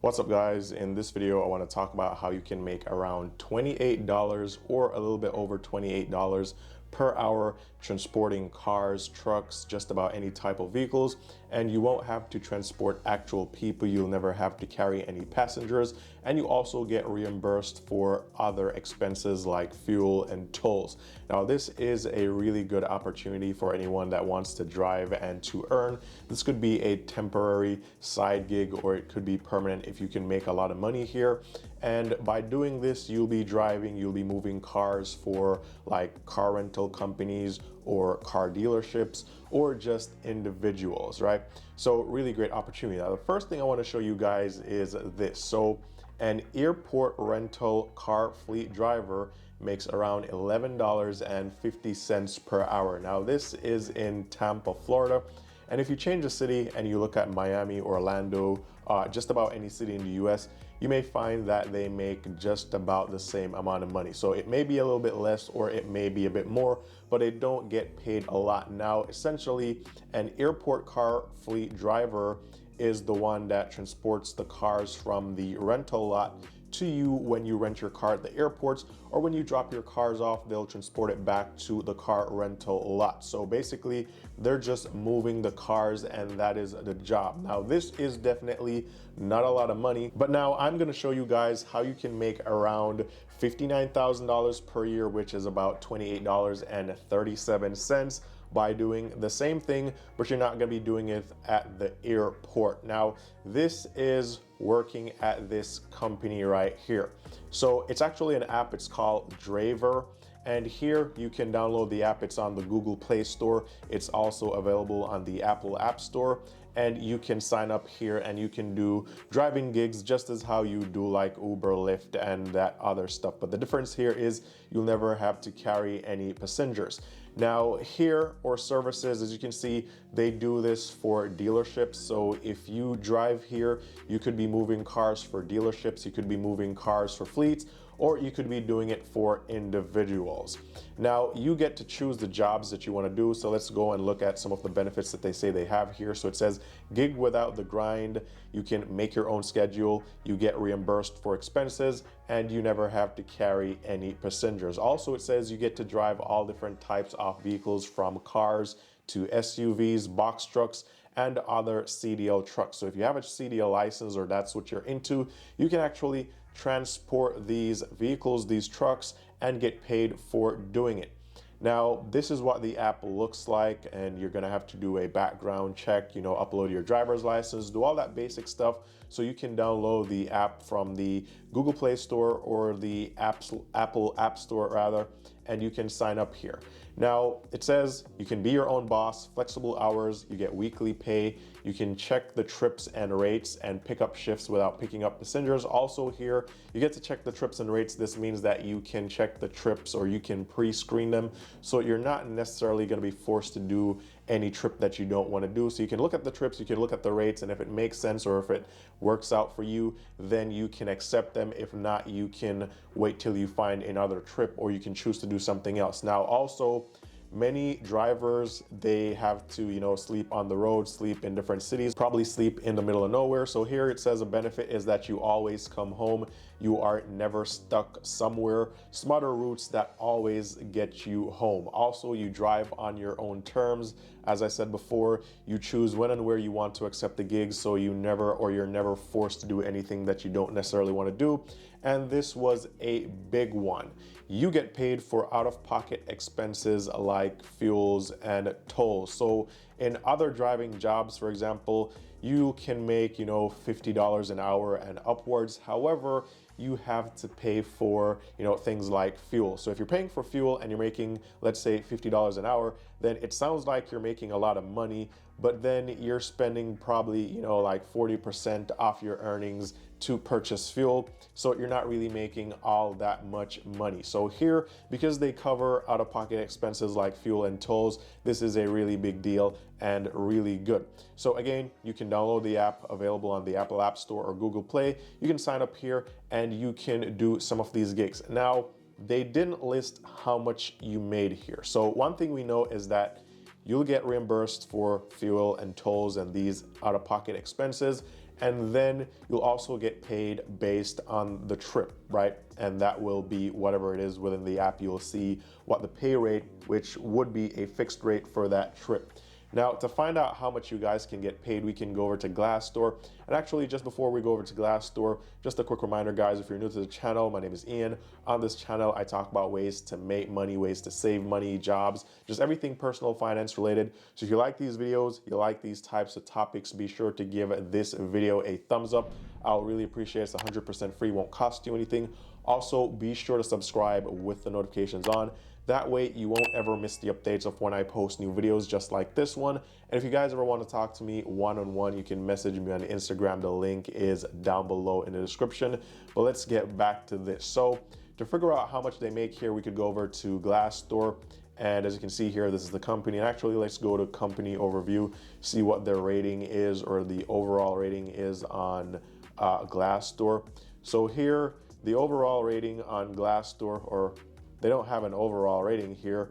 What's up guys? In this video I want to talk about how you can make around $28 or a little bit over $28 per hour transporting cars, trucks, just about any type of vehicles, and you won't have to transport actual people. You'll never have to carry any passengers, and you also get reimbursed for other expenses like fuel and tolls. Now this is a really good opportunity for anyone that wants to drive and to earn. This could be a temporary side gig or it could be permanent if you can make a lot of money here. And by doing this, you'll be driving, you'll be moving cars for like car rental companies or car dealerships or just individuals, right? So really great opportunity. Now, the first thing I want to show you guys is this. So an airport rental car fleet driver makes around $11.50 per hour. Now this is in Tampa, Florida. And if you change the city and you look at Miami, Orlando, just about any city in the US, you may find that they make just about the same amount of money. So it may be a little bit less or it may be a bit more, but they don't get paid a lot. Now, essentially, an airport car fleet driver is the one that transports the cars from the rental lot to you when you rent your car at the airports, or when you drop your cars off, they'll transport it back to the car rental lot. So basically, they're just moving the cars and that is the job. Now, this is definitely not a lot of money, but now I'm gonna show you guys how you can make around $59,000 per year, which is about $28.37 by doing the same thing, but you're not gonna be doing it at the airport. Now, this is working at this company right here. So it's actually an app, it's called Draver. And here you can download the app. It's on the Google Play Store. It's also available on the Apple App Store. And you can sign up here and you can do driving gigs just as how you do like Uber, Lyft, and that other stuff. But the difference here is you'll never have to carry any passengers. Now here, or services, as you can see, they do this for dealerships. So if you drive here, you could be moving cars for dealerships, you could be moving cars for fleets, or you could be doing it for individuals. Now, you get to choose the jobs that you want to do. So let's go and look at some of the benefits that they say they have here. So it says gig without the grind. You can make your own schedule. You get reimbursed for expenses and you never have to carry any passengers. Also, it says you get to drive all different types of vehicles from cars to SUVs, box trucks, and other CDL trucks. So if you have a CDL license or that's what you're into, you can actually transport these vehicles, these trucks, and get paid for doing it. Now, this is what the app looks like, and you're gonna have to do a background check, upload your driver's license, do all that basic stuff. So you can download the app from the Google Play Store or the Apple App Store rather, and you can sign up here. Now, it says you can be your own boss, flexible hours, you get weekly pay, you can check the trips and rates and pick up shifts without picking up passengers. Also here, you get to check the trips and rates. This means that you can check the trips or you can pre-screen them. So you're not necessarily gonna be forced to do any trip that you don't wanna do. So you can look at the trips, you can look at the rates, and if it makes sense or if it works out for you, then you can accept them. If not, you can wait till you find another trip or you can choose to do something else. Now, also, many drivers, they have to, sleep on the road, sleep in different cities, probably sleep in the middle of nowhere. So here it says a benefit is that you always come home. You are never stuck somewhere. Smarter routes that always get you home. Also, you drive on your own terms. As I said before, you choose when and where you want to accept the gigs, so you're never forced to do anything that you don't necessarily want to do. And this was a big one. You get paid for out-of-pocket expenses like fuels and tolls. So in other driving jobs, for example, you can make, $50 an hour and upwards. However, you have to pay for, things like fuel. So if you're paying for fuel and you're making, let's say, $50 an hour, then it sounds like you're making a lot of money, but then you're spending probably, like 40% off your earnings to purchase fuel. So you're not really making all that much money. So here, because they cover out-of-pocket expenses like fuel and tolls, this is a really big deal and really good. So again, you can download the app, available on the Apple App Store or Google Play. You can sign up here and you can do some of these gigs. Now, they didn't list how much you made here. So one thing we know is that you'll get reimbursed for fuel and tolls and these out-of-pocket expenses, and then you'll also get paid based on the trip, right? And that will be whatever it is within the app. You'll see what the pay rate, which would be a fixed rate for that trip. Now, to find out how much you guys can get paid, we can go over to Glassdoor. And actually, just before we go over to Glassdoor, just a quick reminder, guys, if you're new to the channel, my name is Eann. On this channel, I talk about ways to make money, ways to save money, jobs, just everything personal finance related. So if you like these videos, you like these types of topics, be sure to give this video a thumbs up. I'll really appreciate it. It's 100% free, won't cost you anything. Also, be sure to subscribe with the notifications on. That way you won't ever miss the updates of when I post new videos just like this one. And if you guys ever want to talk to me one-on-one, you can message me on Instagram. The link is down below in the description. But let's get back to this. So to figure out how much they make here, we could go over to Glassdoor. And as you can see here, this is the company. And actually, let's go to company overview, see what their rating is, or the overall rating is on Glassdoor. So here, the overall rating on Glassdoor, or they don't have an overall rating here,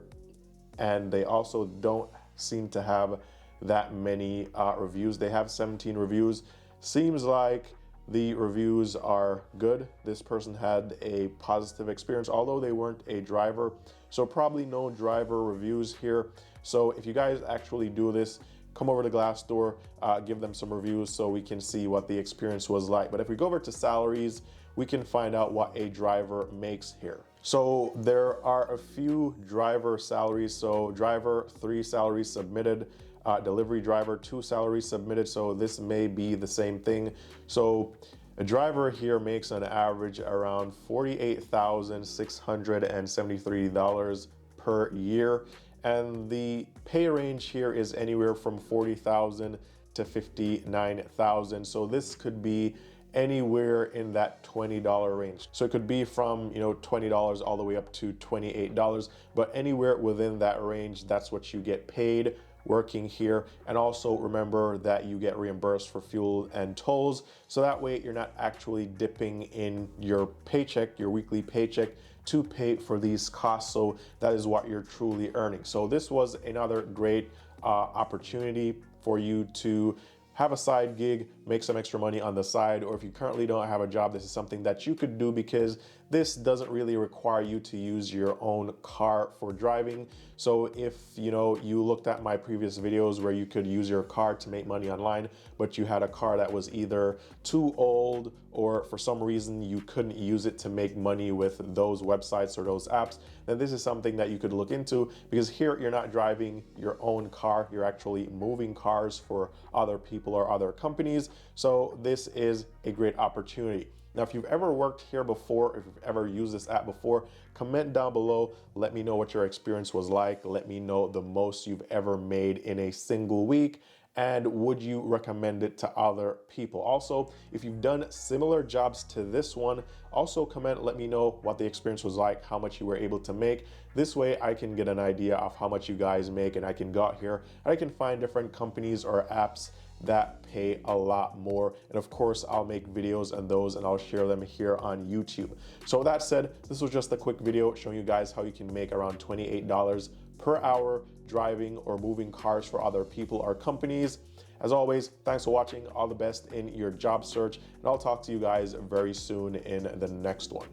and they also don't seem to have that many reviews. They have 17 reviews. Seems like the reviews are good. This person had a positive experience, although they weren't a driver. So probably no driver reviews here. So if you guys actually do this, come over to Glassdoor, give them some reviews so we can see what the experience was like. But if we go over to salaries, we can find out what a driver makes here. So there are a few driver salaries. So driver, 3 salaries submitted. Delivery driver, 2 salaries submitted. So this may be the same thing. So a driver here makes an average around $48,673 per year. And the pay range here is anywhere from $40,000 to $59,000. So this could be anywhere in that $20 range. So it could be from, $20 all the way up to $28, but anywhere within that range, that's what you get paid working here. And also remember that you get reimbursed for fuel and tolls. So that way you're not actually dipping in your paycheck, your weekly paycheck, to pay for these costs. So that is what you're truly earning. So this was another great opportunity for you to have a side gig, make some extra money on the side, or if you currently don't have a job, this is something that you could do because this doesn't really require you to use your own car for driving. So if you looked at my previous videos where you could use your car to make money online, but you had a car that was either too old or for some reason you couldn't use it to make money with those websites or those apps, then this is something that you could look into, because here you're not driving your own car, you're actually moving cars for other people or other companies. So this is a great opportunity. Now, if you've ever worked here before, if you've ever used this app before, comment down below. Let me know what your experience was like. Let me know the most you've ever made in a single week. And would you recommend it to other people? Also, if you've done similar jobs to this one, also comment, let me know what the experience was like, how much you were able to make. This way I can get an idea of how much you guys make, and I can go out here and I can find different companies or apps that pay a lot more. And of course, I'll make videos on those and I'll share them here on YouTube. So with that said, this was just a quick video showing you guys how you can make around $28 per hour driving or moving cars for other people or companies. As always, thanks for watching. All the best in your job search, and I'll talk to you guys very soon in the next one.